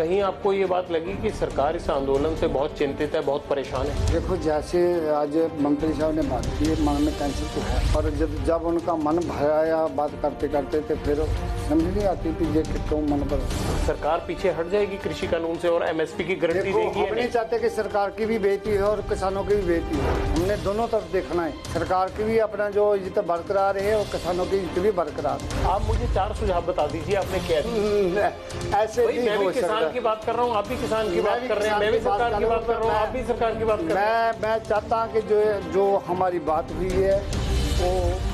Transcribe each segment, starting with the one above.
कहीं आपको ये बात लगी कि सरकार इस आंदोलन से बहुत चिंतित है, बहुत परेशान है? देखो, जैसे आज मंत्री साहब ने बात की, मन में टेंशन तो है, और जब उनका मन भराया बात करते करते तो फिर समझ नहीं आती कि ये क्यों मन पर। सरकार पीछे हट जाएगी कृषि कानून से और एमएसपी की गारंटी देगी? हम नहीं चाहते कि सरकार की भी बेइज्जती हो और किसानों की भी बेइज्जती हो। हमने दोनों तरफ देखना है, सरकार की भी अपना जो इज्जत बरकरार है और किसानों की इज्जत भी बरकरार है। आप मुझे 4 सुझाव बता दीजिए, आपने क्या ऐसे मैं भी किसान की बात कर रहा हूँ, आप भी किसान की बात कर रहे हैं, मैं भी सरकार की बात कर रहा हूँ, आप भी सरकार की बात कर रहे हैं। मैं चाहता हूँ कि जो हमारी बात हुई है वो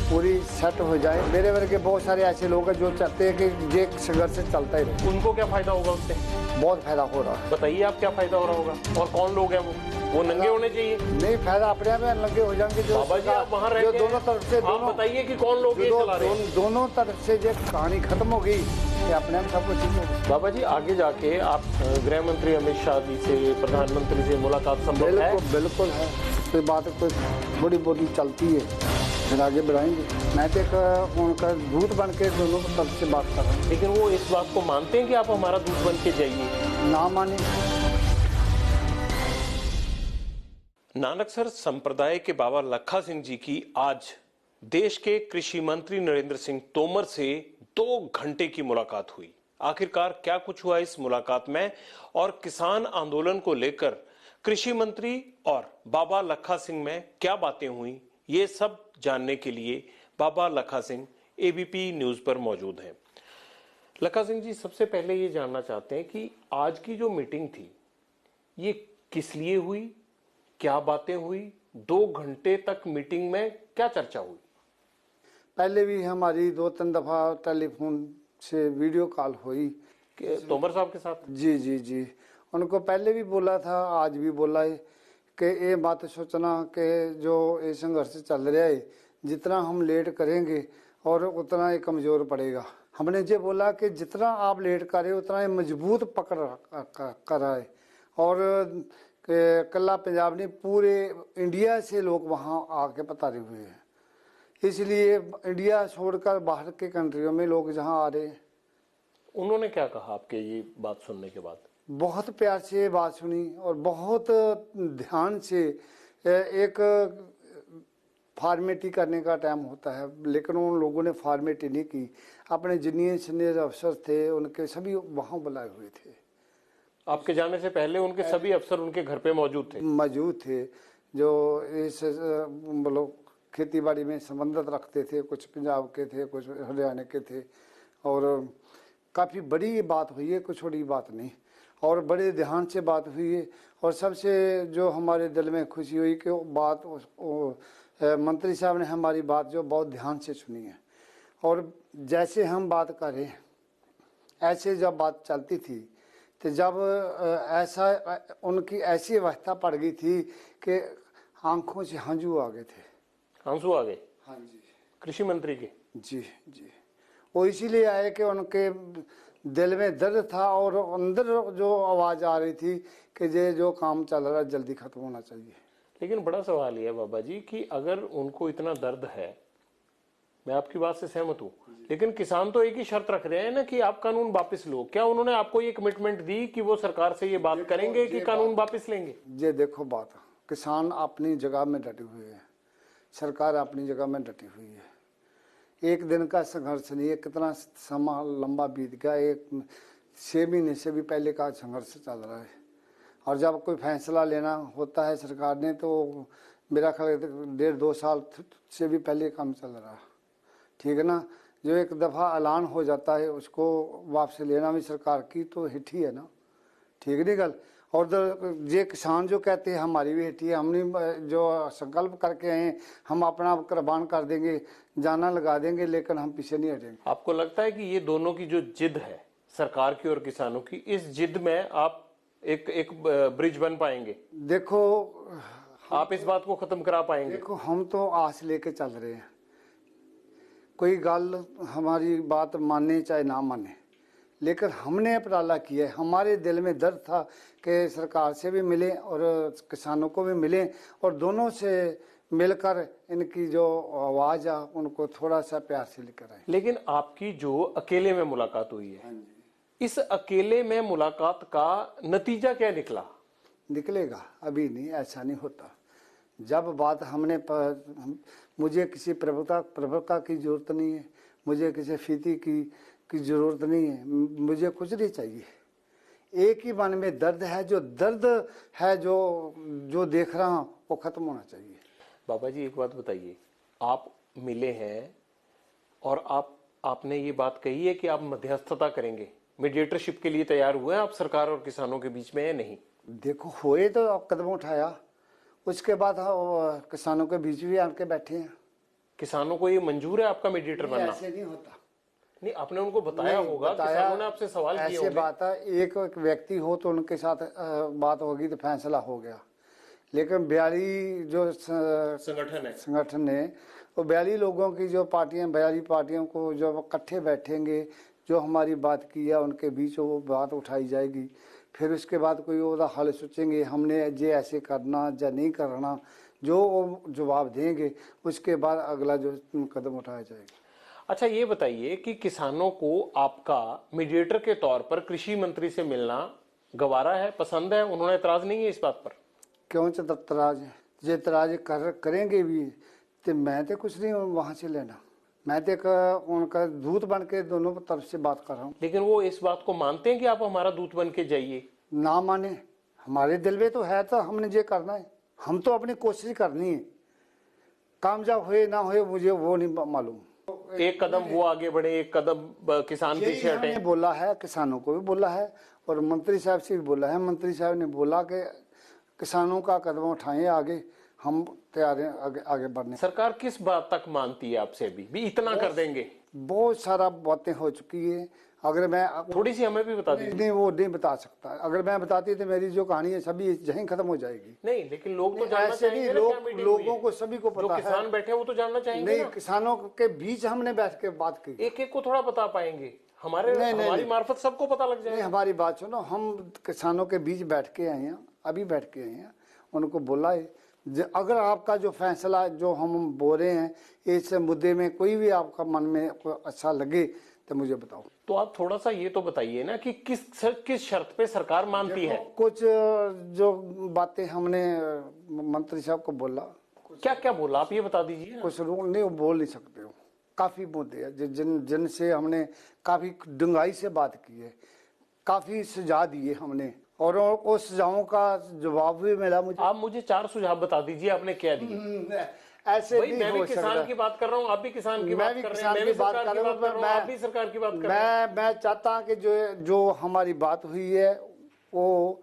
पूरी सेट हो जाए। मेरे वर्गे बहुत सारे ऐसे लोग हैं जो चाहते हैं कि ये संघर्ष चलता ही रहे। उनको क्या फायदा होगा उससे? बहुत फायदा हो रहा है। बताइए आप, क्या फायदा हो रहा होगा और कौन लोग हैं वो नंगे होने चाहिए? नहीं, फायदा अपने आप में नंगे हो जाएंगे। जो बाबा जी आप वहाँ रहते हैं, दोनों तरफ से, आप बताइए कि कौन लोग ये चला रहे हैं? दोनों तरफ से जो कहानी खत्म हो गई कि अपने आप सब कुछ ठीक होगा। बाबा जी आगे जाके आप गृह मंत्री अमित शाह जी से, प्रधानमंत्री से मुलाकात संभव है? बिल्कुल है, कोई बात कोई थोड़ी बहुत चलती है, फिर आगे बढ़ाएंगे। मैं तो एक उनका दूत बन के दोनों तरफ से बात कर रहा हूँ। लेकिन वो इस बात को मानते हैं कि आप हमारा दूत बन के जाइए? ना माने। नानकसर संप्रदाय के बाबा लखा सिंह जी की आज देश के कृषि मंत्री नरेंद्र सिंह तोमर से 2 घंटे की मुलाकात हुई। आखिरकार क्या कुछ हुआ इस मुलाकात में, और किसान आंदोलन को लेकर कृषि मंत्री और बाबा लखा सिंह में क्या बातें हुई, ये सब जानने के लिए बाबा लखा सिंह एबीपी न्यूज पर मौजूद हैं। लखा सिंह जी, सबसे पहले ये जानना चाहते हैं कि आज की जो मीटिंग थी ये किस लिए हुई, क्या बातें हुई, 2 घंटे तक मीटिंग में क्या चर्चा हुई? पहले भी हमारी 2-3 दफा टेलीफोन से वीडियो कॉल हुई तोमर साहब के साथ। जी, उनको पहले भी बोला था, आज भी बोला है कि ये बात सोचना कि जो ये संघर्ष चल रहा है, जितना हम लेट करेंगे और उतना ये कमजोर पड़ेगा। हमने ये बोला कि जितना आप लेट करें उतना ये मजबूत पकड़ कर आए, और कल्ला पंजाब ने पूरे इंडिया से लोग वहाँ आके पतारे हुए हैं, इसलिए इंडिया छोड़कर बाहर के कंट्रियों में लोग जहाँ आ रहे हैं। उन्होंने क्या कहा आपके ये बात सुनने के बाद? बहुत प्यार से बात सुनी और बहुत ध्यान से। एक फॉर्मेलिटी करने का टाइम होता है, लेकिन उन लोगों ने फॉर्मेलिटी नहीं की। अपने जितने सीनियर अफसर थे उनके सभी वहाँ बुलाए हुए थे। आपके जाने से पहले उनके सभी अफसर उनके घर पे मौजूद थे जो इस बोलो खेती बाड़ी में संबंधित रखते थे। कुछ पंजाब के थे, कुछ हरियाणा के थे, और काफ़ी बड़ी बात हुई है, कुछ छोटी बात नहीं, और बड़े ध्यान से बात हुई है। और सबसे जो हमारे दिल में खुशी हुई कि मंत्री साहब ने हमारी बात जो बहुत ध्यान से सुनी है, और जैसे हम बात करें ऐसे जब बात चलती थी तो जब ऐसा उनकी ऐसी अवस्था पड़ गई थी कि आंखों से आंसू आ गए थे। आंसू आ गए? हाँ जी। कृषि मंत्री के? जी, वो इसीलिए आए कि उनके दिल में दर्द था और अंदर जो आवाज आ रही थी कि ये जो काम चल रहा है जल्दी खत्म होना चाहिए। लेकिन बड़ा सवाल ये है बाबा जी कि अगर उनको इतना दर्द है, मैं आपकी बात से सहमत हूँ, लेकिन किसान तो एक ही शर्त रख रहे हैं ना कि आप कानून वापस लो। क्या उन्होंने आपको ये कमिटमेंट दी कि वो सरकार से ये बात करेंगे कि कानून वापस लेंगे? ये देखो बात, किसान अपनी जगह में डटे हुए हैं, सरकार अपनी जगह में डटी हुई है। एक दिन का संघर्ष नहीं है, कितना समय लंबा बीत गया। 6 महीने से भी पहले का संघर्ष चल रहा है, और जब कोई फैसला लेना होता है सरकार ने तो मेरा ख्याल 1.5-2 साल से भी पहले काम चल रहा है, ठीक है ना। जो एक दफ़ा ऐलान हो जाता है उसको वापस लेना भी सरकार की तो हिट ही है ना, ठीक नहीं गल। और ये किसान जो कहते हैं हमारी भी हिट है, हमने जो संकल्प करके आए हम अपना आप कुर्बान कर देंगे, जाना लगा देंगे, लेकिन हम पीछे नहीं हटेंगे। आपको लगता है कि ये दोनों की जो जिद है सरकार की और किसानों की, इस जिद में आप एक ब्रिज बन पाएंगे? देखो, आप इस बात को खत्म करा पाएंगे? देखो, हम तो आस लेके चल रहे हैं, कोई गल हमारी बात माने चाहे ना माने, लेकिन हमने उपराला किया है। हमारे दिल में दर्द था कि सरकार से भी मिले और किसानों को भी मिले, और दोनों से मिलकर इनकी जो आवाज़ है उनको थोड़ा सा प्यार से लेकर आए। लेकिन आपकी जो अकेले में मुलाकात हुई है, इस अकेले में मुलाकात का नतीजा क्या निकला? निकलेगा, अभी नहीं, ऐसा नहीं होता। जब बात मुझे किसी प्रभुता की जरूरत नहीं है, मुझे किसी फीती की जरूरत नहीं है, मुझे कुछ नहीं चाहिए। एक ही मन में दर्द है, जो दर्द है जो देख रहा हूं वो खत्म होना चाहिए। बाबा जी एक बात बताइए, आप मिले हैं और आपने ये बात कही है कि आप मध्यस्थता करेंगे, मीडिएटरशिप के लिए तैयार हुए हैं आप सरकार और किसानों के बीच में या नहीं? देखो, हुए तो कदम उठाया, उसके बाद किसानों के बीच भी आके बैठे हैं। किसानों को ये मंजूर है आपका मीडिएटर बनना? ऐसे नहीं होता। नहीं, आपने उनको बताया होगा, किसानों ने आपसे सवाल किए होंगे। ऐसे बात है, एक व्यक्ति हो तो उनके साथ बात होगी तो फैसला हो गया, लेकिन 42 जो संगठन है वो 42 लोगों की जो पार्टियां, 42 पार्टियों को जो इकट्ठे बैठेंगे, जो हमारी बात की है उनके बीच वो बात उठाई जाएगी। फिर उसके बाद कोई वो हल सोचेंगे, हमने जे ऐसे करना या नहीं करना, जो वो जवाब देंगे उसके बाद अगला जो कदम उठाया जाएगा। अच्छा ये बताइए कि किसानों को आपका मीडिएटर के तौर पर कृषि मंत्री से मिलना गवारा है, पसंद है? उन्होंने एतराज नहीं है इस बात पर? क्यों एतराज है? जो एतराज करेंगे भी तो मैं तो कुछ नहीं वहां से लेना, मैं तो उनका दूत बन के दोनों तरफ से बात कर रहा हूँ। लेकिन वो इस बात को मानते हैं कि आप हमारा दूत बन के जाइए? ना माने, हमारे दिल में तो है, तो हमने ये करना है, हम तो अपनी कोशिश करनी है। कामयाब हुए ना हुए मुझे वो नहीं मालूम। एक कदम वो आगे बढ़े, एक कदम किसान पीछे हटे। बोला है, किसानों को भी बोला है और मंत्री साहब से भी बोला है। मंत्री साहब ने बोला कि किसानों का कदम उठाएं, आगे हम तैयार हैं आगे बढ़ने। सरकार किस बात तक मानती है आपसे? भी इतना कर देंगे? बहुत सारा बातें हो चुकी है। अगर मैं थोड़ी सी हमें भी बता दीजिए। नहीं, वो नहीं बता सकता। अगर मैं बताती तो मेरी जो कहानी है सभी यहीं खत्म हो जाएगी। नहीं, लेकिन लोग तो जानना चाहेंगे ना, क्या मीटिंग हुई है? लोगों को सभी को पता है। जो किसान बैठे हैं वो तो जानना चाहेंगे नहीं, ना? किसानों के बीच हमने बैठ के बात की। एक एक को थोड़ा बता पाएंगे? हमारी मार्फत सबको पता लग जाएगा। हमारी बात सुनो, हम किसानों के बीच बैठ के आए हैं, अभी बैठ के आए हैं, उनको बोला है अगर आपका जो फैसला जो हम बोल रहे हैं इस मुद्दे में कोई भी आपका मन में अच्छा लगे तो मुझे बताओ। तो आप थोड़ा सा ये तो बताइए ना कि किस शर्त पे सरकार मानती है? कुछ जो बातें हमने मंत्री साहब को बोला। क्या क्या बोला आप ये बता दीजिए। कुछ रूल नहीं, बोल नहीं सकते हो। काफी मुद्दे हैं जिनसे हमने काफी डूंघाई से बात की है, काफी सुझाव दिए हमने और उस सुझावों का जवाब भी मिला मुझे। आप मुझे 4 सुझाव बता दीजिए आपने क्या दिए। ऐसे नहीं मैं भी किसान की बात कर रहा हूँ, आप भी किसान की बात कर रहे हैं, मैं भी सरकार की बात कर रहा हूँ, आप भी सरकार की बात कर रहे हैं। मैं चाहता हूँ कि जो हमारी बात हुई है वो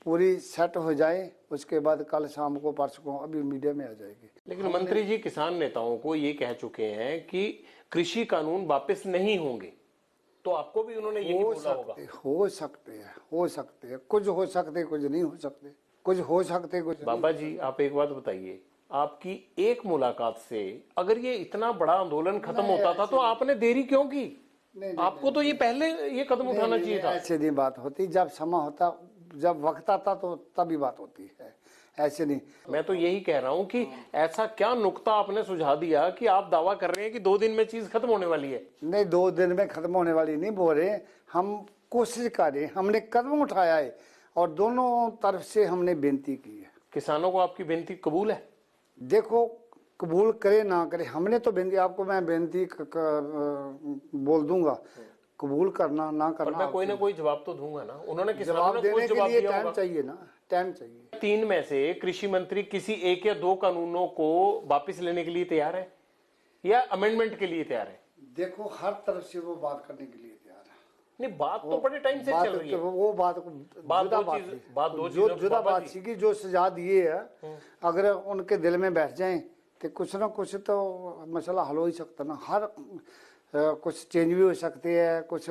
पूरी सेट हो जाए, उसके बाद कल शाम को परसों को अभी मीडिया में आ जाएगी। लेकिन मंत्री जी किसान नेताओं को ये कह चुके हैं कि कृषि कानून वापस नहीं होंगे, तो आपको भी उन्होंने यही बोला होगा। हो सकते हैं कुछ हो सकते, कुछ नहीं हो सकते, कुछ हो सकते कुछ। बाबा जी आप एक बात बताइए, आपकी एक मुलाकात से अगर ये इतना बड़ा आंदोलन खत्म होता था तो आपने देरी क्यों की? आपको तो ये पहले ये कदम उठाना चाहिए था। ऐसे नहीं बात होती, जब समय होता, जब वक्त आता तो तभी बात होती है, ऐसे नहीं। मैं तो यही कह रहा हूं कि ऐसा क्या नुक्ता आपने सुझाव दिया कि आप दावा कर रहे हैं कि 2 दिन में चीज खत्म होने वाली है? नहीं, 2 दिन में खत्म होने वाली नहीं बोल रहे, हम कोशिश कर रहे हैं, हमने कदम उठाया है और दोनों तरफ से हमने बेनती की है। किसानों को आपकी बेनती कबूल है? देखो, कबूल करे ना करे, हमने तो बेनती, आपको मैं बेनती बोल दूंगा, कबूल करना ना करना, मैं कोई ना कोई जवाब तो दूंगा ना। उन्होंने जवाब देने के लिए टाइम चाहिए ना, टाइम चाहिए। 3 में से कृषि मंत्री किसी 1 या 2 कानूनों को वापस लेने के लिए तैयार है या अमेंडमेंट के लिए तैयार है? देखो, हर तरफ से वो बात करने के लिए तैयार है। नहीं, बात तो बड़े टाइम से चल रही है। वो जुदा बात थी कि जो सजा दिए है, अगर उनके दिल में बैठ जाए तो कुछ ना कुछ तो मसला हल हो ही सकता ना। हर कुछ चेंज भी हो सकते हैं, कुछ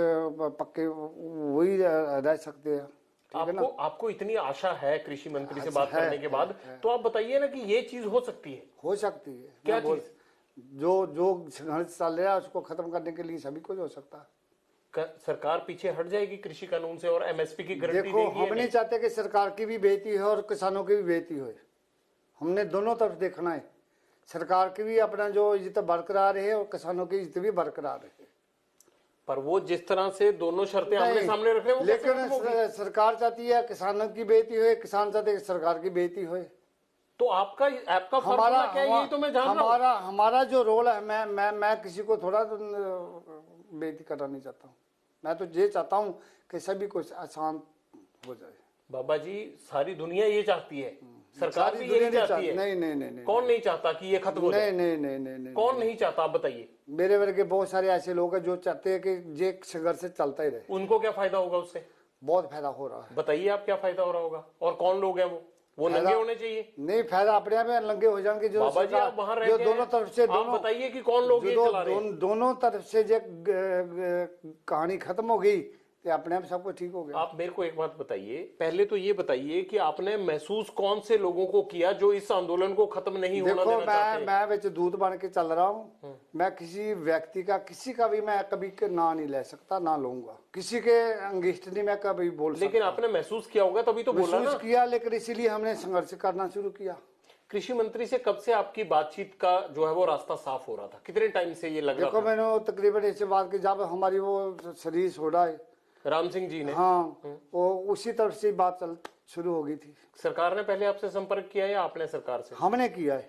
पक्के वही रह सकते हैं। आपको इतनी आशा है कृषि मंत्री से बात करने के बाद, तो आप बताइए ना कि ये चीज हो सकती है। हो सकती है। क्या चीज? जो संघर्ष चल रहा है उसको खत्म करने के लिए सभी कुछ हो सकता है। सरकार पीछे हट जाएगी कृषि कानून से और एमएसपी की गारंटी देगी? देखो, हम नहीं चाहते कि सरकार की भी बेइज्जती हो और किसानों की भी बेइज्जती हो। हमने दोनों तरफ देखना है, सरकार की भी अपना जो इज्जत बरकरार है और किसानों की इज्जत भी बरकरार है। पर वो जिस तरह से दोनों शर्तें आमने सामने रख रहे हैं वो कैसे लेकिन खत्म होगी? सरकार चाहती है किसानों की बेइज्जती होए, किसान चाहते हैं कि सरकार की बेइज्जती होए। तो आपका हमारा फॉर्मूला क्या है, यही तो मैं जान रहा हूं। हमारा जो रोल है, मैं किसी को थोड़ा बेइज्जती करना नहीं चाहता हूँ। मैं तो ये चाहता हूँ कि सभी कुछ आसान हो जाए। बाबा जी, सारी दुनिया ये चाहती है, सरकार सारी भी दुनिया यही नहीं चाहती है। नहीं, कौन नहीं चाहता कि ये खत्म हो जाए? नहीं, कौन नहीं चाहता, आप बताइए। मेरे वर्गे बहुत सारे ऐसे लोग हैं जो चाहते हैं कि ये संघर्ष चलता ही रहे। उनको क्या फायदा होगा उससे? बहुत फायदा हो रहा है। बताइए आप, क्या फायदा हो रहा होगा? और कौन लोग हैं वो नंगे होने चाहिए? नहीं, फायदा अपने आप में नंगे हो जाएंगे। जो बाबा जी, आप वहां रह जो के दोनों तरफ से आप बताइए कि कौन लोग ये चला रहे हैं? दोनों तरफ से जो कहानी खत्म हो गई तो अपने आप सब कुछ ठीक हो गया। आप मेरे को एक बात बताइए, पहले तो ये बताइए कि आपने महसूस कौन से लोगों को किया जो इस आंदोलन को खत्म नहीं होना देखो, देना चाहते हैं? मैं विच दूत बन के चल रहा हूँ। मैं किसी व्यक्ति का, किसी का भी मैं कभी ना नहीं ले सकता, ना लूंगा। किसी के अंगिष्ट नहीं मैं कभी बोल सकता। लेकिन आपने महसूस किया होगा तभी तो बोला ना। महसूस किया, लेकिन इसीलिए हमने संघर्ष करना शुरू किया। कृषि मंत्री से कब से आपकी बातचीत का जो है वो रास्ता साफ हो रहा था? कितने टाइम से ये लग रहा देखो, था? मैंने वो तकरीबन ऐसे बात की जब हमारी वो शरीर छोड़ा है राम सिंह जी ने, हाँ, वो उसी तरफ से बात चल शुरू हो गई थी। सरकार ने पहले आपसे संपर्क किया या आपने सरकार से? हमने किया है,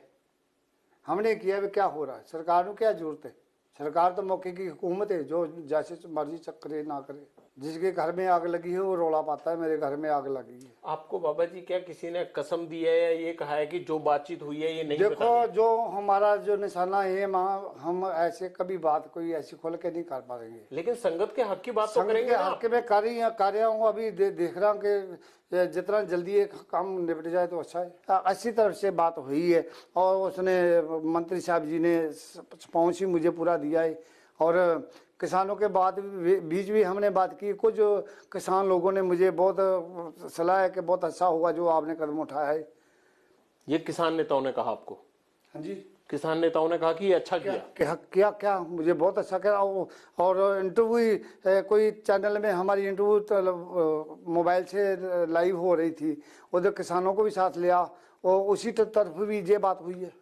हमने किया है। क्या हो रहा है? सरकार को क्या जरूरत है? सरकार तो मौके की हुकूमत है, जो जैसे मर्जी करे ना करे। जिसके घर में आग लगी है वो रोला पाता है मेरे घर में आग लगी है। आपको बाबा जी क्या किसी ने कसम दी है या ये कहा है कि जो बातचीत हुई है ये नहीं देखो, बतानी? जो हमारा जो निशाना है हम ऐसे कभी बात कोई ऐसी खोल के नहीं कर पाएंगे। लेकिन संगत के हक की बात तो संघ करेंगे के ना हक में कर रहा हूँ। अभी देख रहा हूँ कि जितना जल्दी ये काम निपट जाए तो अच्छा है। अच्छी तरफ से बात हुई है और उसने मंत्री साहब जी ने पहुँच ही मुझे पूरा दिया है। और किसानों के बाद बीच भी हमने बात की। कुछ किसान लोगों ने मुझे बहुत सलाह है कि बहुत अच्छा हुआ जो आपने कदम उठाया है। ये किसान नेताओं ने कहा आपको? हाँ जी, किसान नेताओं ने कहा कि ये अच्छा किया। क्या मुझे बहुत अच्छा किया। और इंटरव्यू कोई चैनल में हमारी इंटरव्यू मोबाइल से लाइव हो रही थी, उधर किसानों को भी साथ लिया और उसी तरफ भी ये बात हुई है।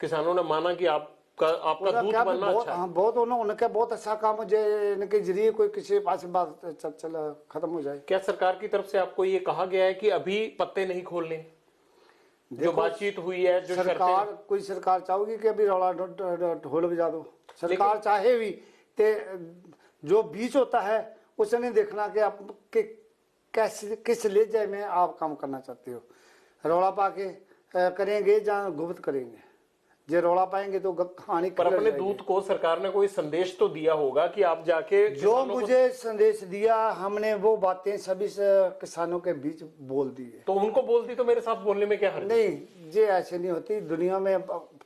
किसानों ने माना कि आपका दूत बनना अच्छा है। हाँ, बहुत उनका बहुत अच्छा काम हो जाए, इनके जरिए कोई किसी पास बात चल खत्म हो जाए। क्या सरकार की तरफ से आपको ये कहा गया है कि अभी पत्ते नहीं खोलने? जो बातचीत हुई है, जो कोई सरकार चाहोगी कि अभी रौला ढोल बजा दो? सरकार चाहे भी ते जो बीच होता है उसे नहीं देखना कि आप कैसे किस लेजे में आप काम करना चाहते हो। रौला पाके करेंगे या गुप्त करेंगे? जे रौला पाएंगे तो कहानी। पर अपने दूत को सरकार ने कोई संदेश तो दिया होगा कि आप जाके जो मुझे संदेश दिया हमने वो बातें सभी किसानों के बीच बोल दी है। तो उनको बोल दी तो मेरे साथ बोलने में क्या हर्ज? नहीं, ये ऐसे नहीं होती दुनिया में।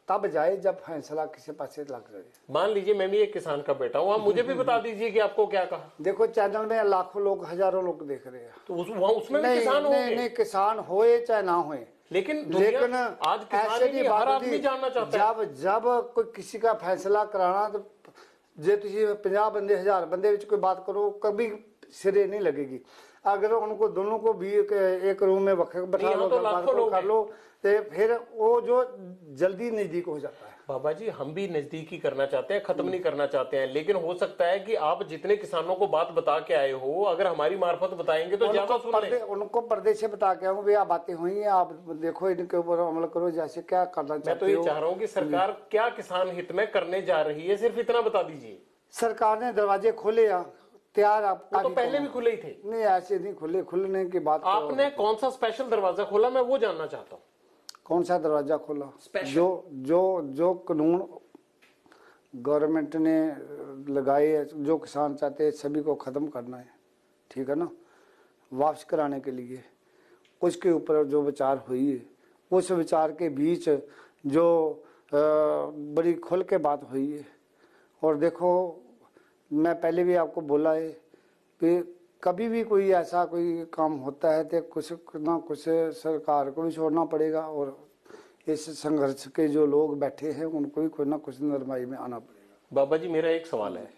तब जाए जब फैसला किसी पास से लग जाए। मान लीजिए मैं भी एक किसान का बेटा हूँ, आप मुझे भी बता दीजिए कि आपको क्या कहा। देखो, चैनल में लाखों लोग, हजारों लोग देख रहे हैं, तो उसमें भी किसान होंगे। नहीं, किसान होए चाहे ना होए, लेकिन आज ऐसे नहीं हर आदमी जानना चाहता है। जब कोई किसी का फैसला कराना तो जे तुझे 50 बंदे 1000 बंदे विच कोई बात करो कभी सिरे नहीं लगेगी। अगर उनको दोनों को भी एक रूम में बैठा लो, बात कर लो, तो फिर वो जो जल्दी नजदीक हो जाता है। बाबा जी, हम भी नजदीकी करना चाहते हैं, खत्म नहीं करना चाहते हैं, लेकिन हो सकता है कि आप जितने किसानों को बात बता के आए हो, अगर हमारी मार्फत बताएंगे तो ज्यादा सुन लें। उनको पर्दे से बता के आऊँ, भैया बातें हुई हैं, आप देखो इनके ऊपर अमल करो, जैसे क्या करना चाहते हो। मैं तो ये चाह रहा हूँ कि सरकार क्या किसान हित में करने जा रही है, सिर्फ इतना बता दीजिए। सरकार ने दरवाजे खोले तैयार। आप तो पहले भी खुले ही थे? नहीं, ऐसे नहीं खुले। खुलने की बात आपने कौन सा स्पेशल दरवाजा खोला, मैं वो जानना चाहता हूँ। कौन सा दरवाजा खोला? जो कानून गवर्नमेंट ने लगाए, जो किसान चाहते हैं सभी को खत्म करना है, ठीक है ना, वापस कराने के लिए, उसके ऊपर जो विचार हुई है, उस विचार के बीच जो बड़ी खुल के बात हुई है। और देखो, मैं पहले भी आपको बोला है कि कभी भी कोई ऐसा कोई काम होता है तो कुछ ना कुछ सरकार को भी छोड़ना पड़ेगा और इस संघर्ष के जो लोग बैठे हैं उनको भी कुछ ना कुछ नरमाई में आना पड़ेगा। बाबा जी, मेरा एक सवाल है,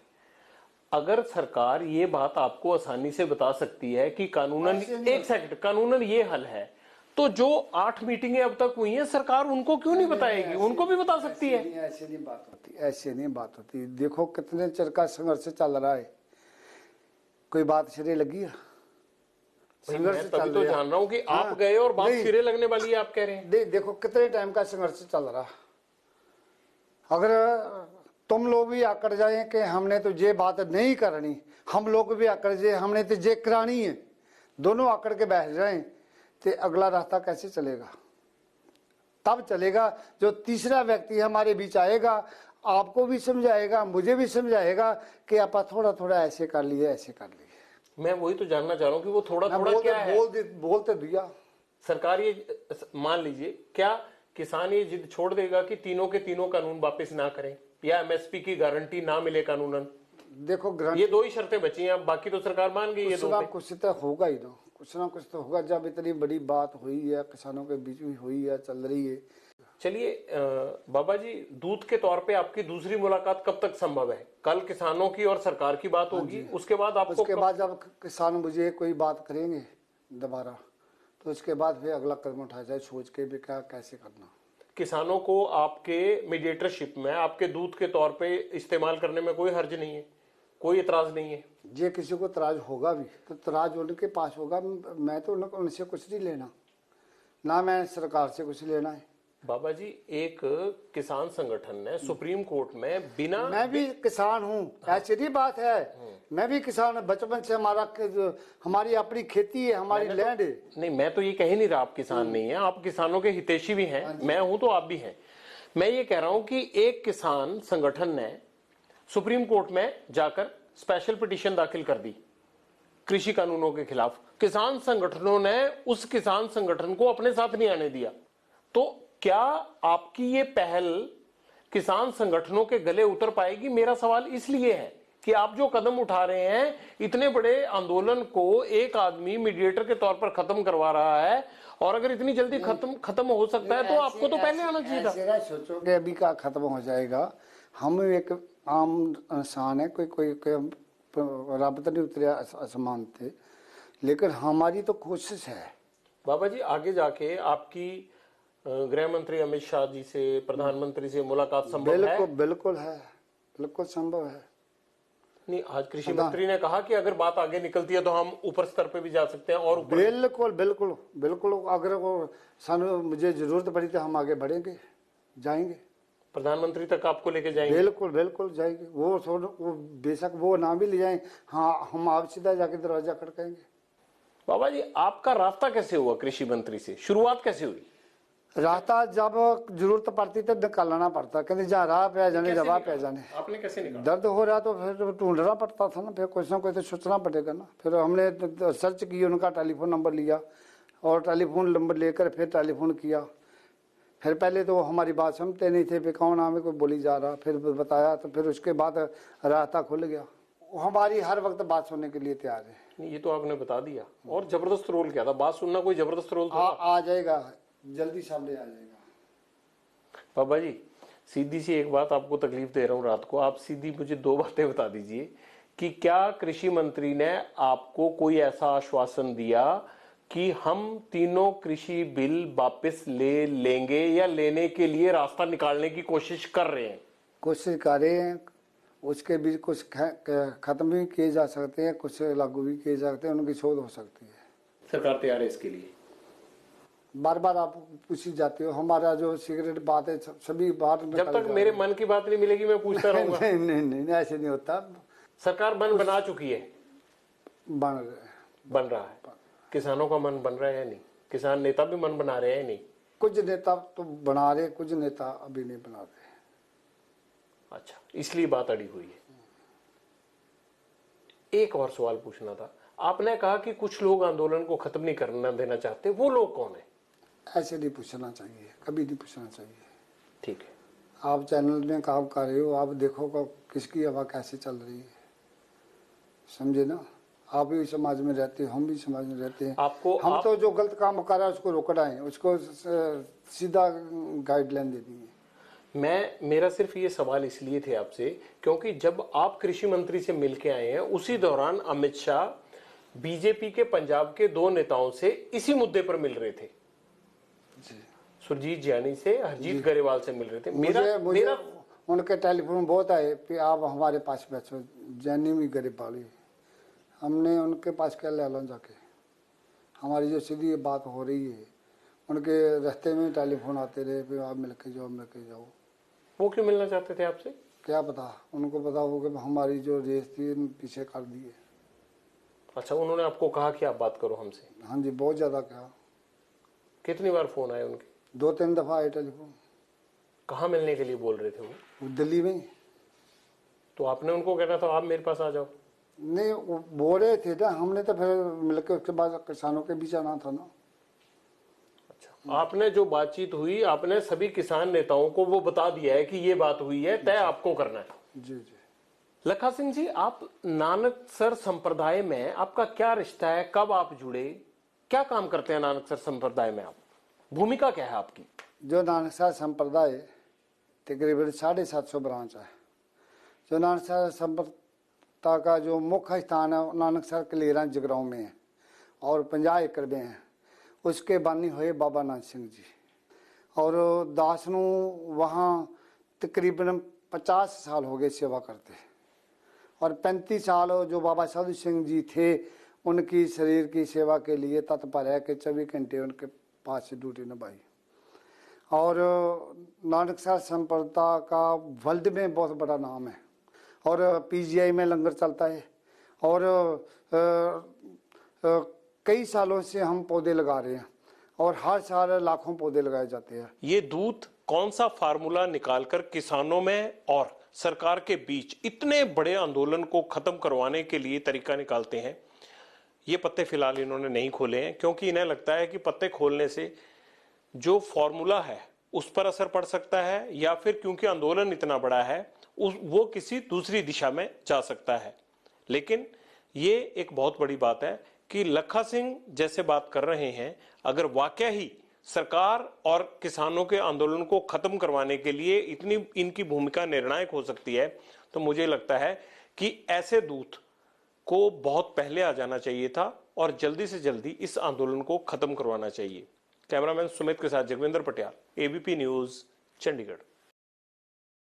अगर सरकार ये बात आपको आसानी से बता सकती है कि कानूनन, एक सेकंड, कानूनन ये हल है, तो जो 8 मीटिंगें अब तक हुई हैं सरकार उनको क्यों नहीं बताएगी? उनको भी बता सकती है। ऐसी नहीं बात होती। ऐसे नहीं बात होती। देखो कितने चिर का संघर्ष चल रहा है, कोई बात सिरे लगी है? मैं तभी तो जान रहा हूं कि आप गए और बात सिरे लगने वाली है, आप कह रहे हैं। देखो कितने टाइम का संघर्ष चल रहा। अगर तुम लोग भी आकर जाए कि हमने तो ये बात नहीं करनी, हम लोग भी आकर जाए हमने तो ये करानी है, दोनों आकर के बैठ जाए तो अगला रास्ता कैसे चलेगा? तब चलेगा जो तीसरा व्यक्ति हमारे बीच आएगा, आपको भी समझाएगा, मुझे भी समझाएगा कि आप थोड़ा थोड़ा ऐसे कर लिए, ऐसे कर लिए। मैं वही तो जानना चाह रहा हूं कि वो थोड़ा थोड़ा क्या है। बोलते दिया सरकार ये मान लीजिए, क्या किसान ये जिद छोड़ देगा कि तीनों के तीनों कानून वापस ना करें या एमएसपी की गारंटी ना मिले कानूनन? देखो ये दो ही शर्तें बची हैं, बाकी तो सरकार मान गई। ये दो पे कुछ तो होगा ही ना, कुछ ना कुछ तो होगा। जब इतनी बड़ी बात हुई है, किसानों के बीच में हुई है, चल रही है। चलिए बाबा जी, दूत के तौर पे आपकी दूसरी मुलाकात कब तक संभव है? कल किसानों की और सरकार की बात होगी, उसके बाद आपको उसके बाद जब किसान मुझे कोई बात करेंगे दोबारा, तो उसके बाद फिर अगला कदम उठाया जाए, सोच के भी क्या कैसे करना। किसानों को आपके मीडिएटरशिप में, आपके दूत के तौर पे इस्तेमाल करने में कोई हर्ज नहीं है, कोई इतराज नहीं है? ये किसी को तराज होगा भी तो तराज उनके पास होगा। मैं तो उनसे कुछ नहीं लेना, ना मैं सरकार से कुछ लेना है। बाबा जी, एक किसान संगठन ने सुप्रीम कोर्ट में बिना, मैं भी किसान हूँ, ऐसी नहीं बात है, मैं भी किसान, बचपन से हमारी अपनी खेती है, हमारी लैंड है। नहीं, मैं तो ये कह ही नहीं रहा आप किसान नहीं है, आप किसानों के हितैषी भी हैं, मैं हूं तो आप भी हैं। मैं ये कह रहा हूं कि एक किसान संगठन ने सुप्रीम कोर्ट में जाकर स्पेशल पिटीशन दाखिल कर दी कृषि कानूनों के खिलाफ। किसान संगठनों ने उस किसान संगठन को अपने साथ नहीं आने दिया। तो क्या आपकी ये पहल किसान संगठनों के गले उतर पाएगी? मेरा सवाल इसलिए है कि आप जो कदम उठा रहे हैं, इतने बड़े आंदोलन को एक आदमी मीडिएटर के तौर पर खत्म करवा रहा है, और अगर इतनी जल्दी खत्म हो सकता है तो आपको तो पहले आना चाहिए था। सोचो कि अभी का खत्म हो जाएगा। हम एक आम इंसान है, कोई रब तो नहीं उतरे आसमान थे, लेकिन हमारी तो कोशिश है। बाबा जी, आगे जाके आपकी गृह मंत्री अमित शाह जी से, प्रधानमंत्री से मुलाकात संभव है? बिल्कुल है, बिल्कुल संभव है। नहीं, आज कृषि मंत्री ने कहा कि अगर बात आगे निकलती है तो हम ऊपर स्तर पे भी जा सकते हैं और ऊपर। बिल्कुल बिल्कुल बिल्कुल, अगर वो मुझे जरूरत पड़ी तो हम आगे बढ़ेंगे, जाएंगे, प्रधानमंत्री तक आपको लेके जाएंगे। बिल्कुल बिल्कुल जाएंगे। वो बेशक वो ना भी ले जाए, हाँ हम आप सीधा जाके दरवाजा खड़काएंगे। बाबा जी, आपका रास्ता कैसे हुआ कृषि मंत्री से? शुरुआत कैसे हुई? रास्ता जब जरूरत पड़ती तो निकालना पड़ता, कहते जहाँ राह पे जाने, जवाब पे जाने। आपने कैसे निकाला? दर्द हो रहा तो फिर ढूंढना पड़ता था ना, फिर कुछ ना कुछ तो सोचना पड़ेगा ना। फिर हमने सर्च की, उनका टेलीफोन नंबर लिया और टेलीफोन नंबर लेकर फिर टेलीफोन किया। फिर पहले तो हमारी बात समझते नहीं थे, फिर कौन हमें कोई बोली जा रहा, फिर बताया तो फिर उसके बाद रास्ता खुल गया। हमारी हर वक्त बात सुनने के लिए तैयार है। ये तो आपने बता दिया। और जबरदस्त रोल क्या था? बात सुनना कोई जबरदस्त रोल था? आ जाएगा, जल्दी सामने आ जाएगा। बाबा जी, सीधी सी एक बात आपको तकलीफ दे रहा हूँ रात को, आप सीधी मुझे दो बातें बता दीजिए कि क्या कृषि मंत्री ने आपको कोई ऐसा आश्वासन दिया कि हम तीनों कृषि बिल वापस ले लेंगे या लेने के लिए रास्ता निकालने की कोशिश कर रहे हैं? कोशिश कर रहे हैं, उसके बीच कुछ खत्म भी किए जा सकते हैं, कुछ लागू भी किए जा सकते हैं, उनकी शोध हो सकती है। सरकार तैयार है इसके लिए? बार बार आप पूछी जाते हो, हमारा जो सीक्रेट बात है सभी बात जब तक मेरे मन की बात नहीं मिलेगी मैं पूछता रहूंगा। नहीं, नहीं नहीं नहीं, ऐसे नहीं होता। सरकार मन बना चुकी है, बन रहा है। किसानों का मन बन रहा है या नहीं? किसान नेता भी मन बना रहे हैं या नहीं? कुछ नेता तो बना रहे, कुछ नेता अभी नहीं बना रहे। अच्छा, इसलिए बात अड़ी हुई है। एक और सवाल पूछना था, आपने कहा कि कुछ लोग आंदोलन को खत्म नहीं करना देना चाहते, वो लोग कौन है? ऐसे नहीं पूछना चाहिए, कभी नहीं पूछना चाहिए। ठीक है, आप चैनल में काम कर रहे हो, आप देखो किसकी हवा कैसे चल रही है, समझे ना। आप भी समाज में रहते हो, हम भी समाज में रहते हैं। हम तो जो गलत काम कर रहा है उसको रोकना है, उसको सीधा गाइडलाइन देनी है। मेरा सिर्फ ये सवाल इसलिए थे आपसे क्योंकि जब आप कृषि मंत्री से मिलके आए हैं उसी दौरान अमित शाह बीजेपी के पंजाब के दो नेताओं से इसी मुद्दे पर मिल रहे थे, सुरजीत ज्ञानी से, हरजीत गरेवाल से मिल रहे थे। उनके टेलीफोन बहुत आए कि आप हमारे पास बैठो, जैनी भी गरीब वाली। हमने उनके पास क्या ले लो जाके, हमारी जो सीधी बात हो रही है, उनके रास्ते में टेलीफोन आते रहे कि आप मिल के जाओ, मिल के जाओ। वो क्यों मिलना चाहते थे आपसे? क्या पता, उनको पता हो कि हमारी जो रेस थी पीछे कर दी है। अच्छा, उन्होंने आपको कहा कि आप बात करो हमसे? हाँ जी, बहुत ज़्यादा कहा। कितनी बार फोन आए उनके? 2-3 दफ़ा आए टेलीफोन। कहाँ मिलने के लिए बोल रहे थे वो? दिल्ली में। तो आपने उनको कहना था आप मेरे पास आ जाओ। नहीं, वो बोल रहे थे ना, हमने तो फिर मिलकर उसके बाद किसानों के बीच आना था ना। अच्छा, आपने जो बातचीत हुई, आपने सभी किसान नेताओं को वो बता दिया है कि ये बात हुई है, तय आपको करना है। जी जी। लखा सिंह जी, आप नानकसर संप्रदाय में आपका क्या रिश्ता है? कब आप जुड़े? क्या काम करते हैं नानकसर संप्रदाय में आप? भूमिका क्या है आपकी? जो नानकसर संप्रदाय तकरीबन 750 ब्रांच है। जो नानकसर संप्रदाय का जो मुख्य स्थान है नानकसर कलेरा जगरांव में है और 50 एकड़ में है। उसके बानी हुए बाबा नानक सिंह जी, और दास नू वहाँ तकरीबन 50 साल हो गए सेवा करते, और 35 साल जो बाबा साधु सिंह जी थे उनकी शरीर की सेवा के लिए तत्पर है कि 24 घंटे उनके पास से ड्यूटी निभाई। और नानकसर संप्रदाय का वर्ल्ड में बहुत बड़ा नाम है, और पीजीआई में लंगर चलता है, और कई सालों से हम पौधे लगा रहे हैं, और हर साल लाखों पौधे लगाए जाते हैं। ये दूत कौन सा फार्मूला निकालकर किसानों में और सरकार के बीच इतने बड़े आंदोलन को खत्म करवाने के लिए तरीका निकालते हैं? ये पत्ते फिलहाल इन्होंने नहीं खोले हैं, क्योंकि इन्हें लगता है कि पत्ते खोलने से जो फॉर्मूला है उस पर असर पड़ सकता है, या फिर क्योंकि आंदोलन इतना बड़ा है वो किसी दूसरी दिशा में जा सकता है। लेकिन ये एक बहुत बड़ी बात है कि लखा सिंह जैसे बात कर रहे हैं, अगर वाकया ही सरकार और किसानों के आंदोलन को खत्म करवाने के लिए इतनी इनकी भूमिका निर्णायक हो सकती है, तो मुझे लगता है कि ऐसे दूत को बहुत पहले आ जाना चाहिए था और जल्दी से जल्दी इस आंदोलन को खत्म करवाना चाहिए। कैमरामैन सुमित के साथ जगविंदर पटियाल, एबीपी न्यूज, चंडीगढ़।